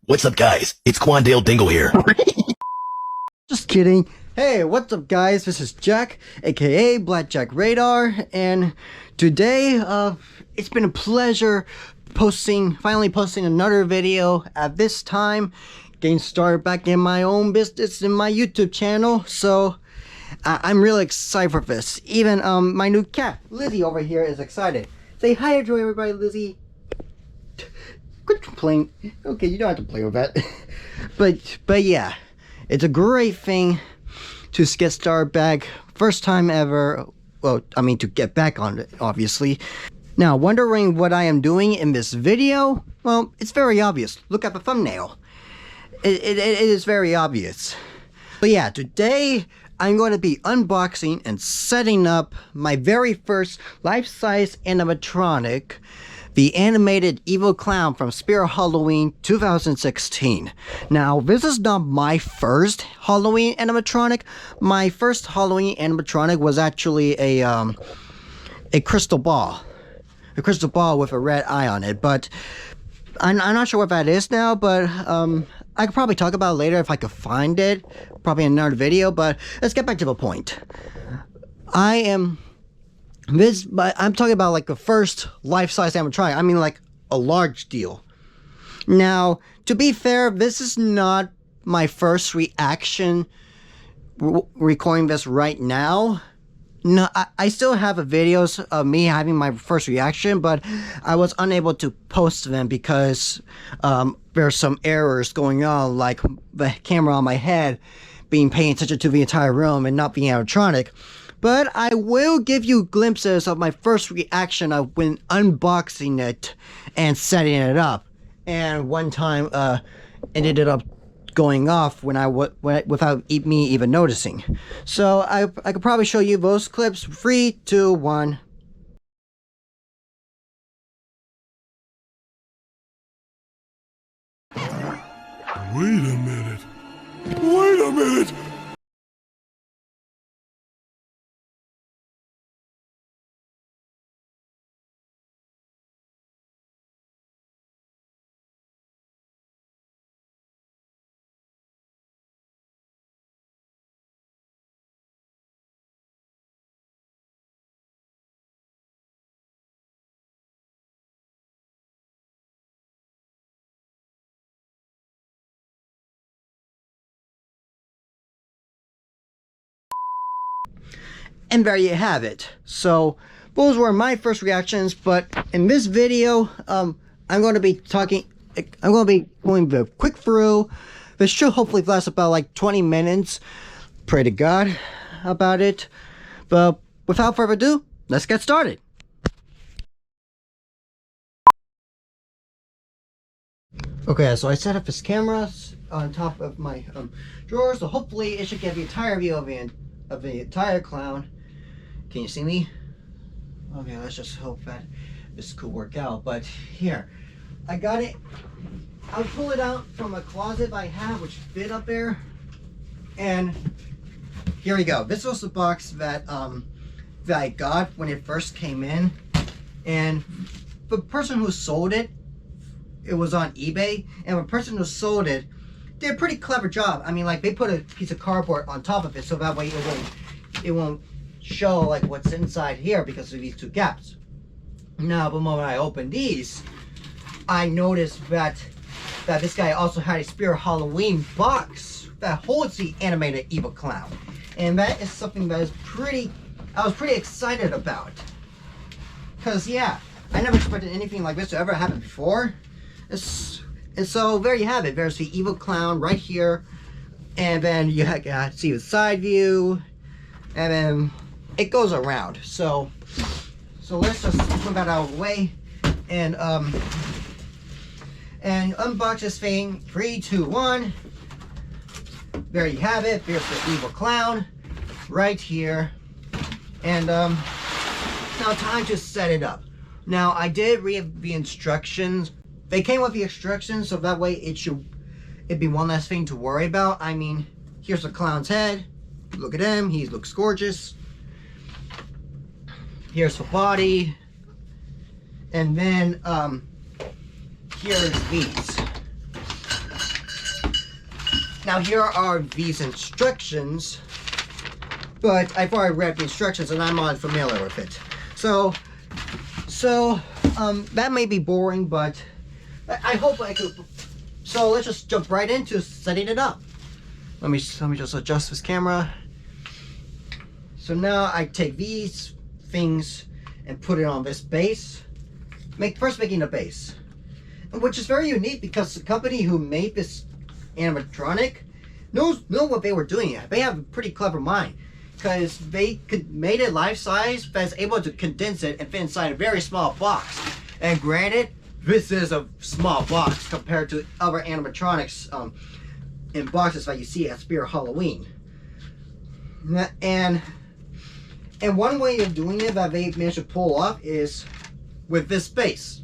What's up, guys? It's Quandale Dingle here. Just kidding. Hey, what's up, guys? This is Jack, aka Blackjack Radar, and today, it's been a pleasure finally posting another video at this time, getting started back in my own business in my YouTube channel. So, I'm really excited for this. Even my new cat, Lizzie, over here is excited. Say hi to everybody, Lizzie. Quit playing. Okay, you don't have to play with that. but yeah, it's a great thing to get started back. First time ever. Well, I mean, to get back on it, obviously. Now, wondering what I am doing in this video? Well, it's very obvious. Look at the thumbnail. It is very obvious. But yeah, today I'm going to be unboxing and setting up my very first life-size animatronic, the animated evil clown from Spirit Halloween 2016. Now, this is not my first Halloween animatronic. My first Halloween animatronic was actually a crystal ball. A crystal ball with a red eye on it, but I'm not sure what that is now, but I could probably talk about it later if I could find it, probably in another video. But let's get back to the point. I'm talking about like the first life-size animatronic. I mean, like a large deal. Now, to be fair, this is not my first reaction recording this right now. No, I still have videos of me having my first reaction, but I was unable to post them because there's some errors going on, like the camera on my head being paying attention to the entire room and not being animatronic. But I will give you glimpses of my first reaction of when unboxing it and setting it up. And one time it ended up going off when without me even noticing. So I could probably show you those clips. 3, 2, 1. Wait a minute. Wait a minute. And there you have it. So those were my first reactions, but in this video, I'm going to be going the quick through. This should hopefully last about like 20 minutes. Pray to God about it. But without further ado, let's get started. Okay, so I set up this camera on top of my drawer, so hopefully it should get the entire view of the entire clown. Can you see me? Okay, let's just hope that this could work out. But here, I got it. I'll pull it out from a closet I have, which fit up there. And here we go. This was the box that I got when it first came in. And the person who sold it, it was on eBay. And the person who sold it did a pretty clever job. I mean, like, they put a piece of cardboard on top of it, so that way it won't show like what's inside here because of these two gaps. Now, the moment I opened these, I noticed that this guy also had a Spirit Halloween box that holds the animated evil clown, and that is something that I was pretty excited about. Cause yeah, I never expected anything like this to ever happen before. And so there you have it. There's the evil clown right here, and then you see the side view, and then it goes around. So let's just put that out of the way and unbox this thing. 3, 2, 1. There you have it. There's the evil clown right here, and now time to set it up. Now, I did read the instructions. They came with the instructions, so that way it'd be one less thing to worry about. I mean, here's the clown's head. Look at him. He looks gorgeous. Here's the body. And then here's these. Now here are these instructions, but I've already read the instructions and I'm not familiar with it. So that may be boring, but I hope I could. So let's just jump right into setting it up. Let me just adjust this camera. So now I take these things and put it on this base. First making a base, which is very unique because the company who made this animatronic know what they were doing. They have a pretty clever mind, because they made it life size that's able to condense it and fit inside a very small box. And granted, this is a small box compared to other animatronics in boxes that you see at Spirit Halloween. And one way of doing it that they managed to pull off is with this base.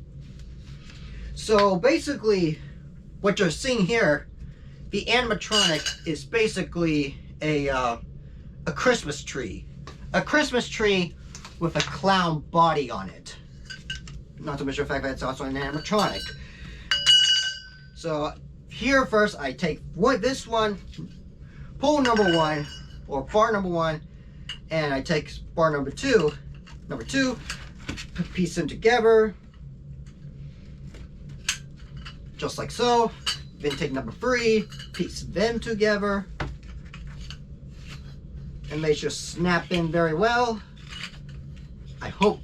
So basically, what you're seeing here, the animatronic is basically a Christmas tree. A Christmas tree with a clown body on it. Not to mention the fact that it's also an animatronic. So here first I take this one, pull number one, or bar number one, and I take bar number two, piece them together, just like so. Then take number three, piece them together, and they should snap in very well. I hope.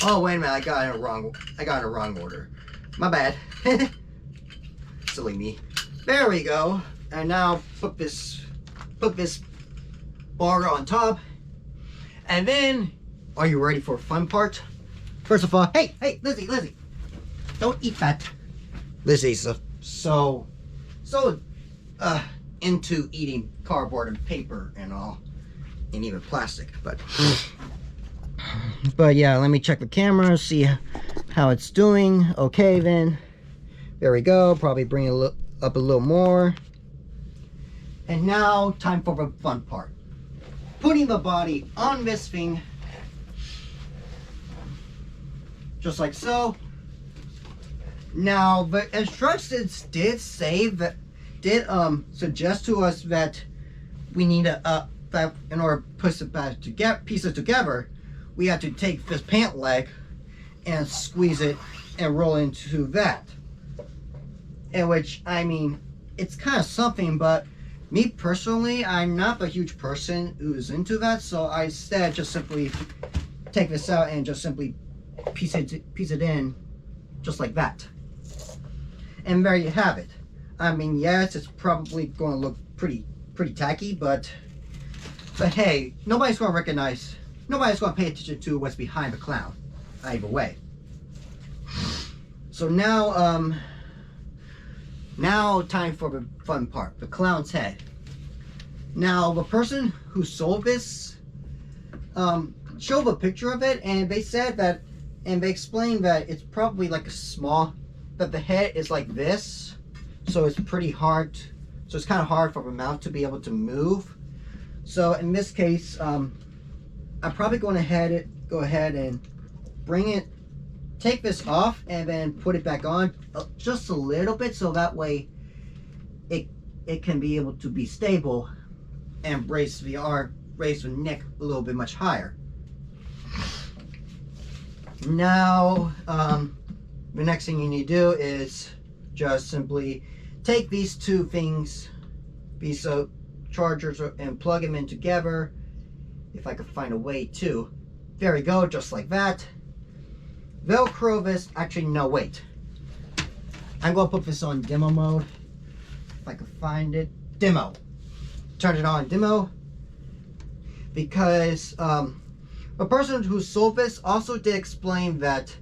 Oh wait a minute, I got it in a wrong order. My bad. Silly me. There we go. And now put this bar on top. And then, are you ready for a fun part? First of all, hey, Lizzie, don't eat that. Lizzie's so into eating cardboard and paper and all, and even plastic. But yeah, let me check the camera, see how it's doing. Okay, then there we go. Probably bring it up a little more. And now, time for the fun part. Putting the body on this thing, just like so. Now, the instructions did say that, suggest to us that we need that in order to put it back together, piece it together, we have to take this pant leg and squeeze it and roll into that. In which, I mean, it's kind of something, but me personally, I'm not a huge person who's into that, so I instead just simply take this out and just simply piece it in just like that. And there you have it. I mean, yes, it's probably going to look pretty tacky, but hey, nobody's going to pay attention to what's behind the clown, either way. So now time for the fun part, the clown's head. Now, the person who sold this showed a picture of it, and they said that, and they explained that it's probably like that the head is like this, so it's pretty hard, so it's kind of hard for the mouth to be able to move. So in this case, I'm probably going to go ahead and take this off and then put it back on just a little bit, so that way it can be able to be stable and raise the neck a little bit much higher. Now, the next thing you need to do is just simply take these two things, these chargers, and plug them in together. If I could find a way to. There we go, just like that. Velcro this. Actually, no, wait. I'm going to put this on demo mode. If I can find it. Demo. Turn it on demo. Because the person who sold this also did explain that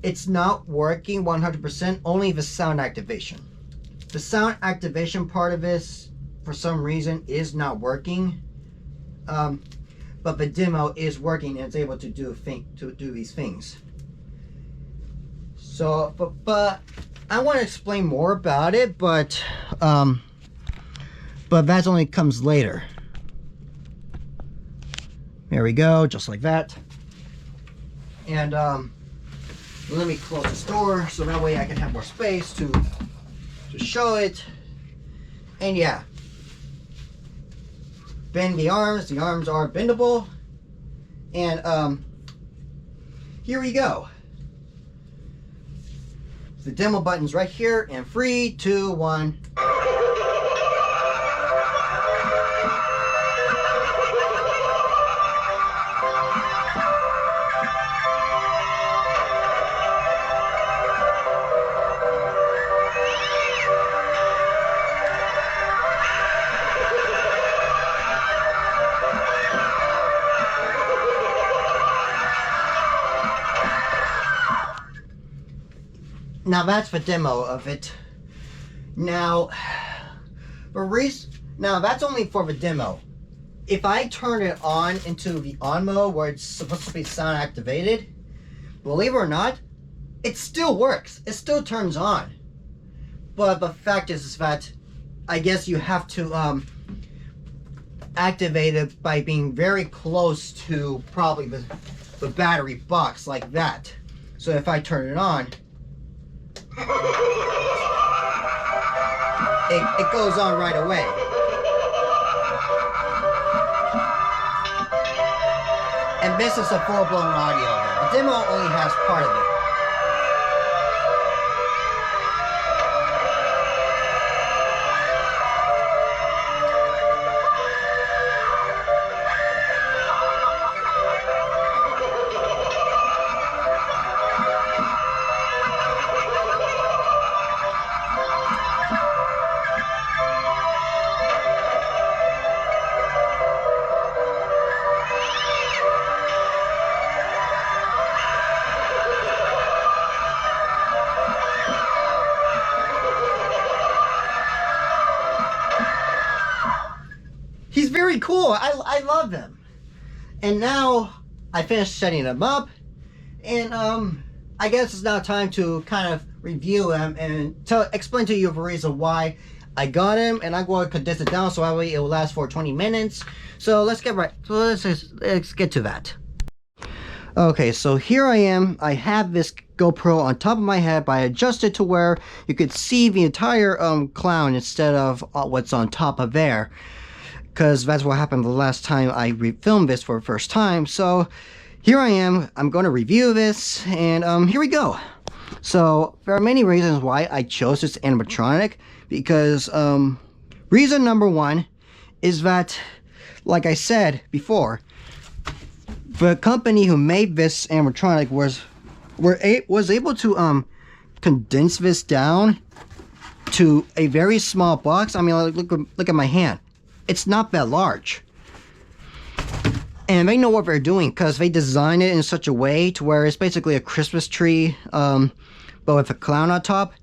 it's not working 100%, only the sound activation. The sound activation part of this, for some reason, is not working. But the demo is working and it's able to do these things. So, but I want to explain more about it, but that only comes later. There we go, just like that. And let me close this door so that way I can have more space to to show it. And yeah. Bend the arms are bendable. And here we go. The demo button's right here, and 3, 2, 1. Now that's the demo of it. Now that's only for the demo. If I turn it on into the on mode where it's supposed to be sound activated, believe it or not, it still works. It still turns on. But the fact is that I guess you have to activate it by being very close to probably the battery box like that. So if I turn it on, it goes on right away. And this is a full-blown audio. The demo only has part of it. He's very cool. I love him. And now I finished setting him up, and I guess it's now time to kind of review him and explain to you the reason why I got him. And I'm going to condense it down so that way it will last for 20 minutes. So let's get to that. Okay, so here I am. I have this GoPro on top of my head, but I adjusted to where you could see the entire clown instead of what's on top of there. Because that's what happened the last time I filmed this for the first time. So here I am. I'm going to review this, and here we go. So there are many reasons why I chose this animatronic, because reason number one is that, like I said before, the company who made this animatronic was able to condense this down to a very small box. I mean, look at my hand. It's not that large. And they know what they're doing, because they designed it in such a way to where it's basically a Christmas tree, but with a clown on top.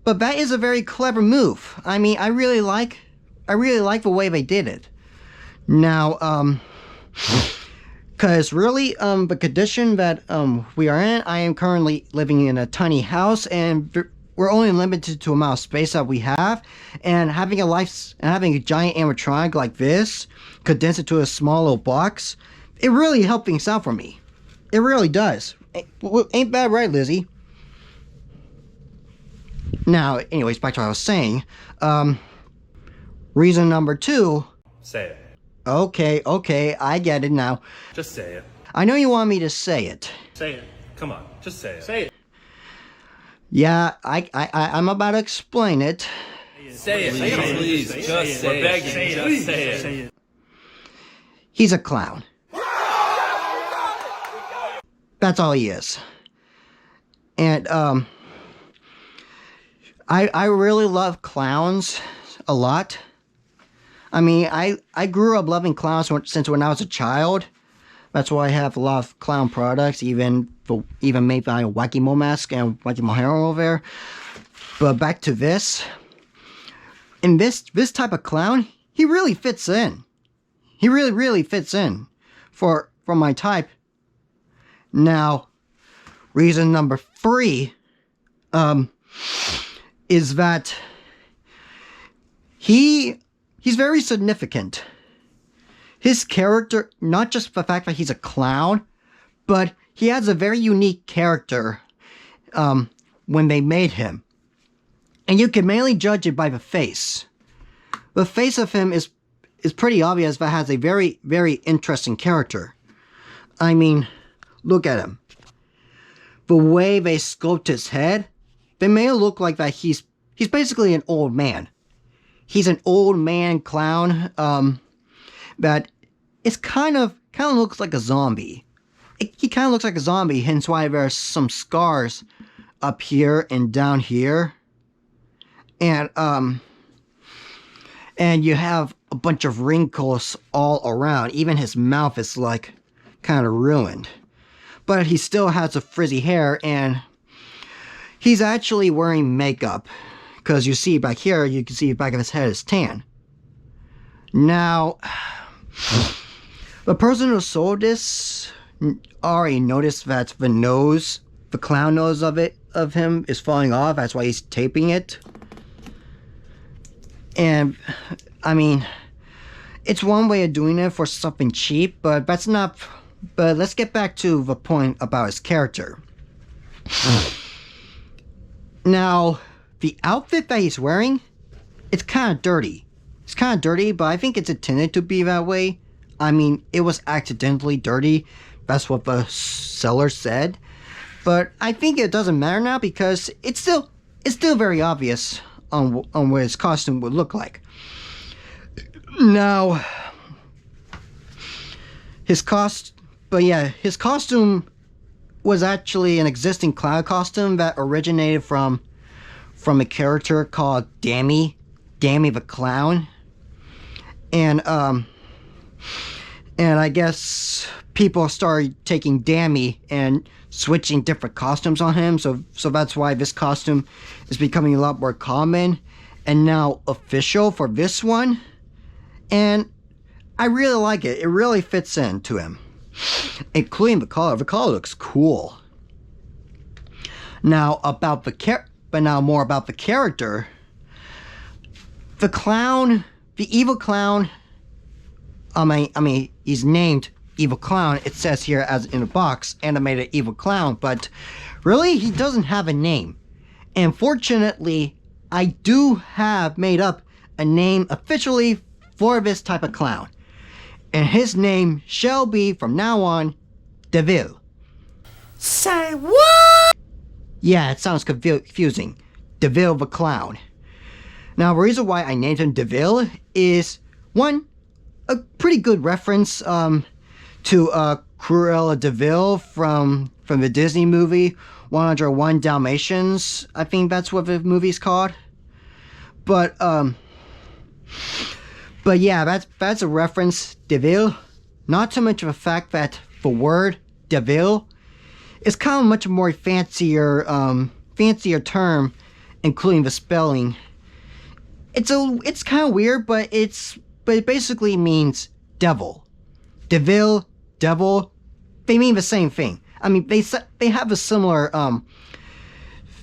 But that is a very clever move. I mean, I really like the way they did it. Now, because really, the condition that we are in, I am currently living in a tiny house, and we're only limited to the amount of space that we have, and having a giant animatronic like this, condensed into a small little box, it really helped things out for me. It really does. Ain't bad, right, Lizzie? Now, anyways, back to what I was saying. Reason number two. Say it. Okay, I get it now. Just say it. I know you want me to say it. Say it. Come on, just say it. Say it. Yeah, I'm about to explain it. Say it, please. Just say it. We're begging. Just say it. He's a clown. That's all he is. And I really love clowns a lot. I mean, I grew up loving clowns since when I was a child. That's why I have a lot of clown products, even made by a Wacky Mo mask and Wacky Mo hair over there. But back to this. In this type of clown, he really fits in. He really fits in for my type. Now, reason number three is that he's very significant. His character, not just the fact that he's a clown, but he has a very unique character when they made him. And you can mainly judge it by the face. The face of him is pretty obvious, but has a very, very interesting character. I mean, look at him. The way they sculpt his head, they may look like that he's basically an old man. He's an old man clown, that is kind of looks like a zombie. He kind of looks like a zombie, hence why there's some scars up here and down here. And you have a bunch of wrinkles all around. Even his mouth is like kind of ruined. But he still has a frizzy hair, and he's actually wearing makeup. Because you see back here, you can see the back of his head is tan. Now, the person who sold this already noticed that the nose, the clown nose of him is falling off. That's why he's taping it. And, I mean, it's one way of doing it for something cheap, but that's not... But let's get back to the point about his character. Now, the outfit that he's wearing, it's kind of dirty. It's kind of dirty, but I think it's intended to be that way. I mean, it was accidentally dirty. That's what the seller said. But I think it doesn't matter now because it's still very obvious on what his costume would look like. Now, his costume was actually an existing clown costume that originated from a character called Dammy the Clown. And I guess people started taking Dammy and switching different costumes on him, so that's why this costume is becoming a lot more common and now official for this one. And I really like it. It really fits into him, including the color. The color looks cool. Now more about the character. The clown, the evil clown. I mean, he's named Evil Clown. It says here as in a box, animated Evil Clown, but really he doesn't have a name. And fortunately, I do have made up a name officially for this type of clown. And his name shall be, from now on, Deville. Say what? Yeah, it sounds confusing. Deville the Clown. Now, the reason why I named him Deville is, one, a pretty good reference to Cruella Deville from the Disney movie 101 Dalmatians. I think that's what the movie's called. But yeah, that's a reference. Deville. Not too much of a fact that the word Deville is kind of much more fancier term, including the spelling. It's kind of weird, but it basically means devil. Deville, devil, they mean the same thing. I mean, they have a similar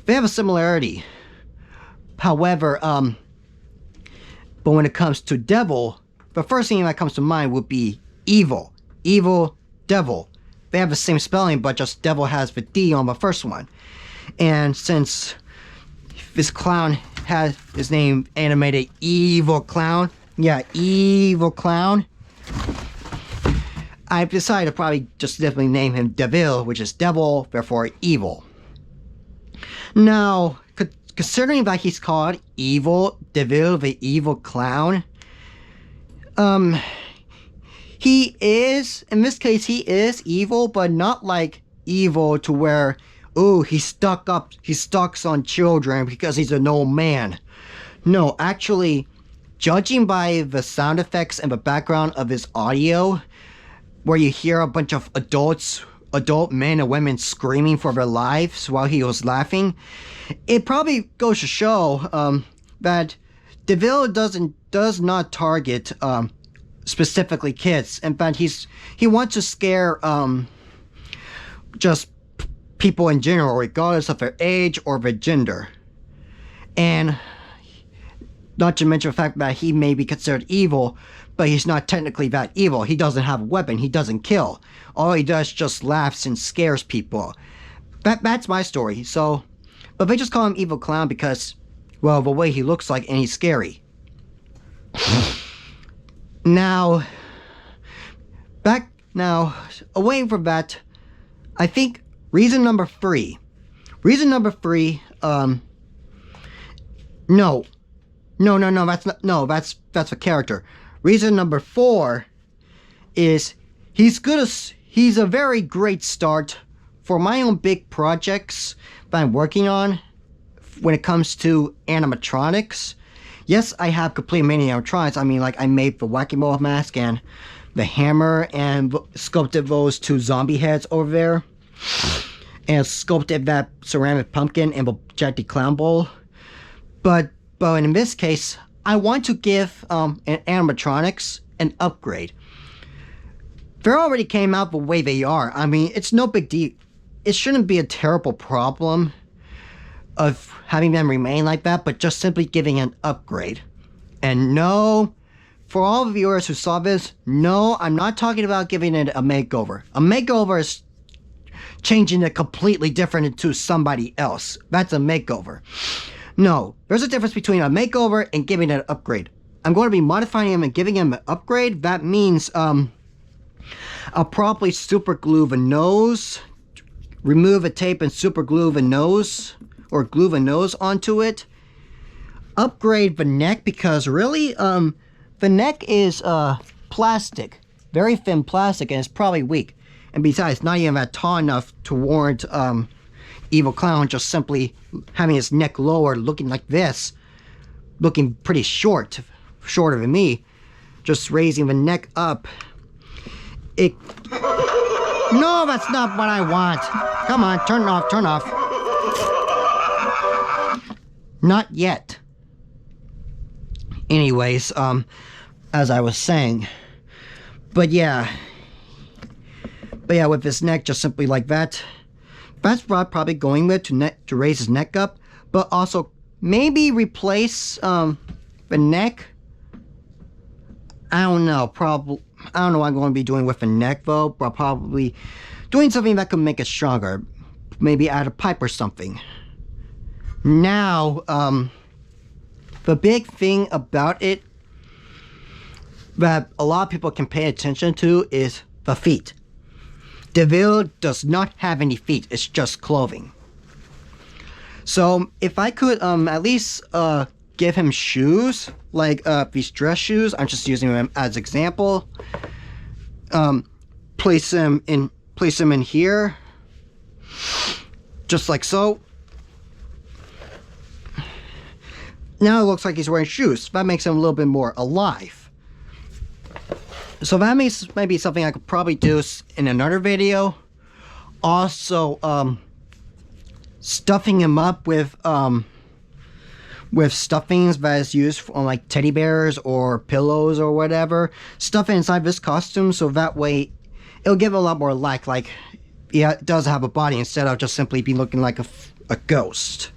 they have a similarity. However, but when it comes to devil, the first thing that comes to mind would be evil. Evil, devil. They have the same spelling, but just devil has the D on the first one. And since this clown has his name animated Evil Clown, yeah, Evil Clown, I decided to probably just definitely name him Deville, which is devil, therefore evil. Now, considering that he's called Evil, Deville the Evil Clown, he is, in this case, he is evil, but not like evil to where, oh, he stalks on children because he's an old man. No, actually, judging by the sound effects and the background of his audio, where you hear a bunch of adult men and women screaming for their lives while he was laughing, it probably goes to show that Deville does not target specifically kids. In fact, he wants to scare just people in general, regardless of their age or their gender. And not to mention the fact that he may be considered evil, but he's not technically that evil. He doesn't have a weapon. He doesn't kill. All he does just laughs and scares people. That's my story. So, but they just call him Evil Clown because Well, the way he looks like, and he's scary. Now, away from that, I think reason number 3. Reason number 3, no, that's a character. Reason number 4 is he's a very great start for my own big projects that I'm working on when it comes to animatronics. Yes, I have completed many animatronics. I mean, like, I made the Whack-A-Mole mask and the hammer and sculpted those 2 zombie heads over there. And sculpted that ceramic pumpkin and the Jetty Clown Bowl. But in this case, I want to give animatronics an upgrade. They already came out the way they are. I mean, it's no big deal. It shouldn't be a terrible problem of having them remain like that, but just simply giving an upgrade. And no, for all the viewers who saw this, no, I'm not talking about giving it a makeover. A makeover is changing it completely different into somebody else. That's a makeover. No, there's a difference between a makeover and giving it an upgrade. I'm going to be modifying him and giving him an upgrade. That means I'll probably super glue the nose, remove a tape and super glue the nose, or glue the nose onto it. Upgrade the neck, because really, the neck is plastic, very thin plastic, and it's probably weak. And besides, not even that tall enough to warrant Evil Clown just simply having his neck lowered, looking like this, looking pretty shorter than me, just raising the neck up. No, that's not what I want. Come on, turn off. Not yet. Anyways, as I was saying, but yeah, with his neck just simply like that, that's what I'm probably going with to raise his neck up, but also maybe replace the neck. I don't know, I don't know what I'm going to be doing with the neck though, but probably doing something that could make it stronger. Maybe add a pipe or something. Now, the big thing about it that a lot of people can pay attention to is the feet. Deville does not have any feet, it's just clothing. So if I could at least give him shoes, like these dress shoes, I'm just using them as example. Place him in here, just like so. Now it looks like he's wearing shoes. That makes him a little bit more alive. So that might be something I could probably do in another video. Also, stuffing him up with stuffings that is used on like teddy bears or pillows or whatever. Stuff it inside this costume so that way it'll give it a lot more life. Like, yeah, it does have a body instead of just simply be looking like a ghost.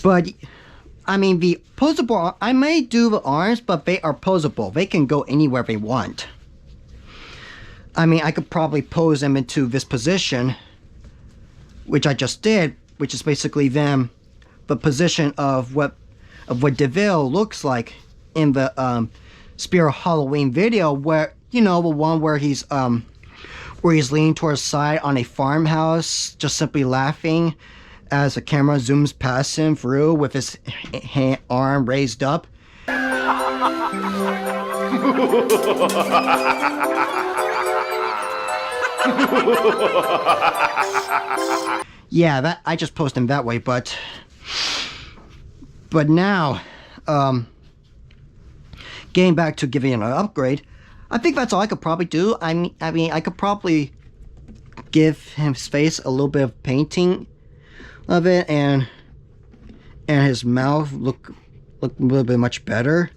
But, I mean, the posable, I may do the arms, but they are posable. They can go anywhere they want. I mean, I could probably pose them into this position, which I just did, which is basically the position of what Deville looks like in the Spirit Halloween video, where, you know, the one where he's leaning towards the side on a farmhouse, just simply laughing as the camera zooms past him through with his arm raised up. Yeah, that I just posted him that way, but now, getting back to giving him an upgrade, I think that's all I could probably do. I mean, I could probably give his face a little bit of painting of it, and his mouth look a little bit much better,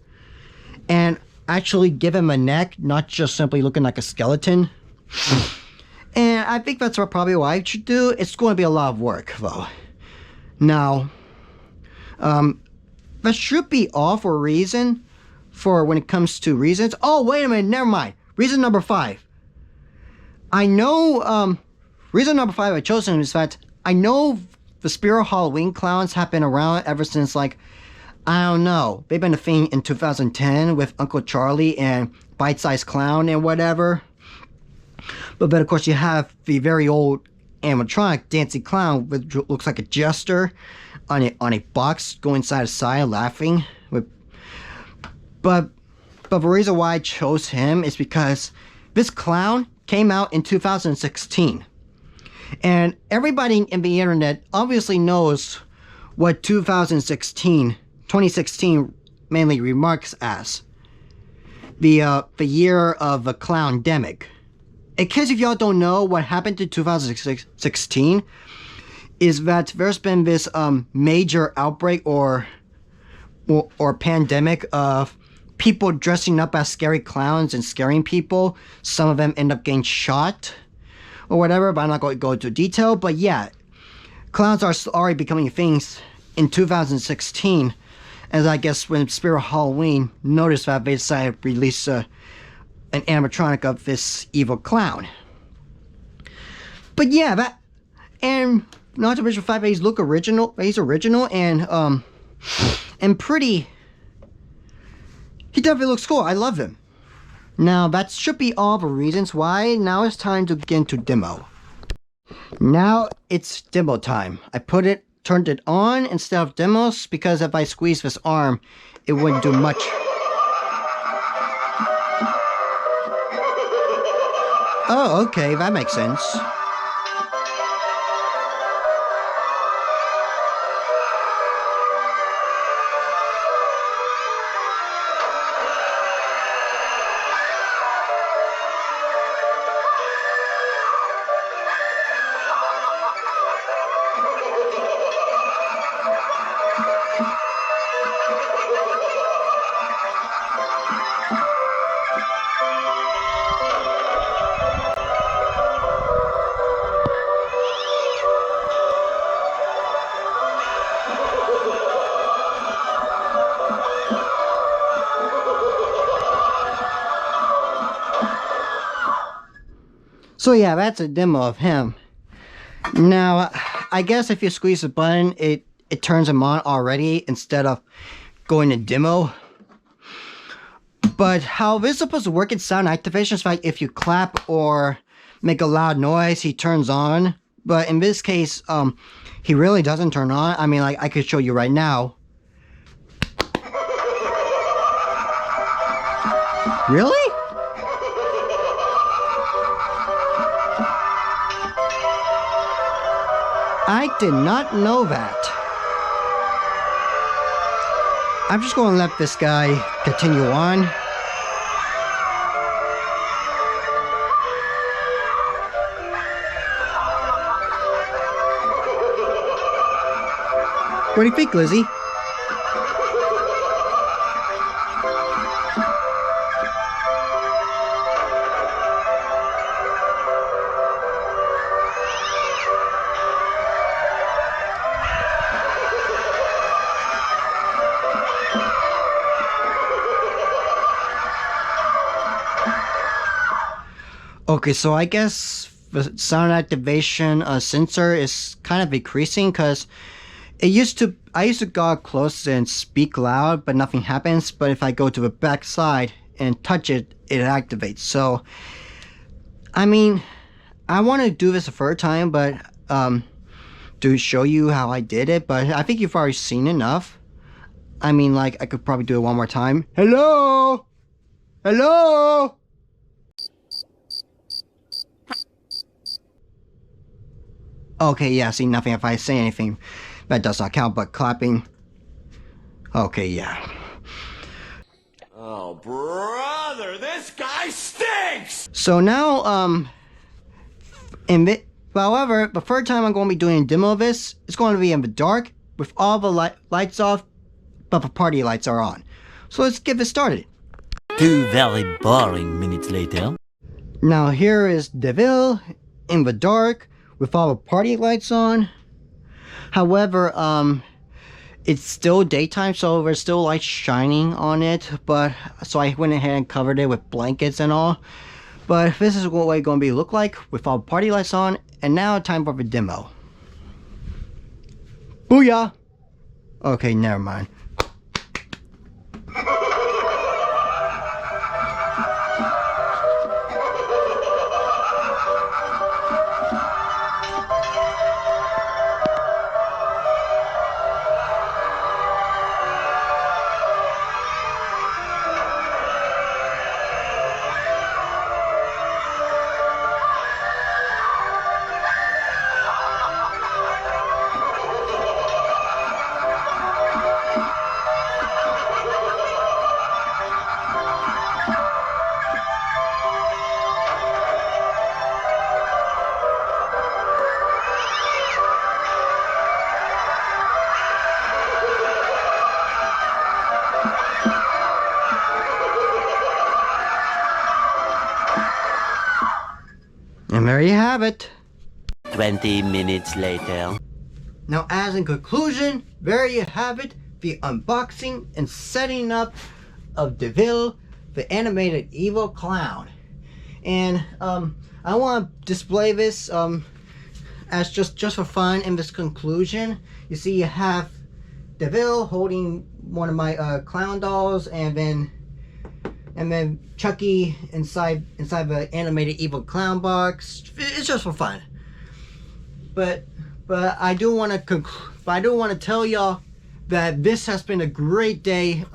and actually give him a neck, not just simply looking like a skeleton. And I think that's probably what I should do. It's going to be a lot of work though. Now, that should be all for a reason. For when it comes to reasons. Oh, wait a minute, never mind. Reason number 5. I know, reason number 5 I chose is that I know the Spirit Halloween clowns have been around ever since, like, I don't know. They've been a thing in 2010 with Uncle Charlie and Bite Size Clown and whatever. But then, of course, you have the very old animatronic Dancing Clown, which looks like a jester on a box going side to side laughing. But the reason why I chose him is because this clown came out in 2016. And everybody in the internet obviously knows what 2016 mainly remarks as the year of the clowndemic. In case if y'all don't know what happened to 2016, is that there's been this major outbreak or pandemic of people dressing up as scary clowns and scaring people. Some of them end up getting shot or whatever, but I'm not going to go into detail. But yeah, clowns are already becoming things in 2016. As I guess when Spirit Halloween noticed that, they decided to release an animatronic of this evil clown. But yeah, that, and not to mention the fact that he's original and pretty. He definitely looks cool. I love him. Now that should be all the reasons why. Now it's time to get into demo. Now it's demo time. I turned it on instead of demos because if I squeeze this arm, it wouldn't do much. Oh, okay, that makes sense. So yeah, that's a demo of him. Now, I guess if you squeeze the button, it turns him on already instead of going to demo. But how this is supposed to work in sound activation is like if you clap or make a loud noise, he turns on. But in this case, he really doesn't turn on. I mean, like, I could show you right now. Really? I did not know that. I'm just going to let this guy continue on. What do you think, Lizzie? Okay, so I guess the sound activation sensor is kind of decreasing because I used to go close and speak loud, but nothing happens. But if I go to the back side and touch it, it activates. So, I mean, I want to do this a third time, but to show you how I did it. But I think you've already seen enough. I mean, like, I could probably do it one more time. Hello? Hello? Okay, yeah, see, nothing if I say anything. That does not count, but clapping. Okay, yeah. Oh, brother, this guy stinks! So now, however, the third time I'm going to be doing a demo of this, it's going to be in the dark, with all the lights off, but the party lights are on. So let's get this started. 2 very boring minutes later. Now here is Deville, in the dark, with all the party lights on. However, it's still daytime, so there's still light shining on it, but so I went ahead and covered it with blankets and all. But this is what it's going to look like with all the party lights on. And now time for the demo. Booyah! Okay, never mind. And there you have it. 20 minutes later. Now, as in conclusion, there you have it, the unboxing and setting up of Deville, the animated evil clown. And I want to display this as just for fun in this conclusion. You see, you have Deville holding one of my clown dolls, and then Chucky inside the animated evil clown box. It's just for fun. But I do want to tell y'all that this has been a great day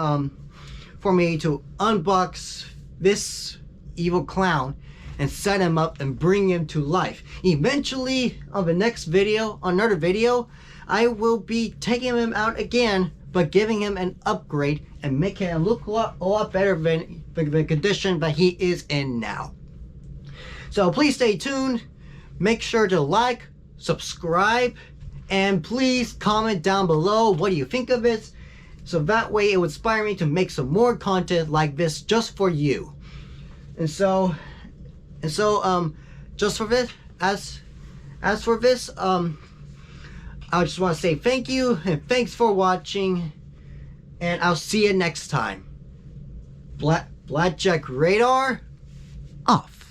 for me to unbox this evil clown and set him up and bring him to life. Eventually, on the next video, another video, I will be taking him out again, but giving him an upgrade and making him look a lot better than the condition that he is in now. So please stay tuned. Make sure to like, subscribe, and please comment down below what do you think of it, so that way it would inspire me to make some more content like this just for you. And so just for this, as for this, I just want to say thank you and thanks for watching, and I'll see you next time. Blackjack Radar off.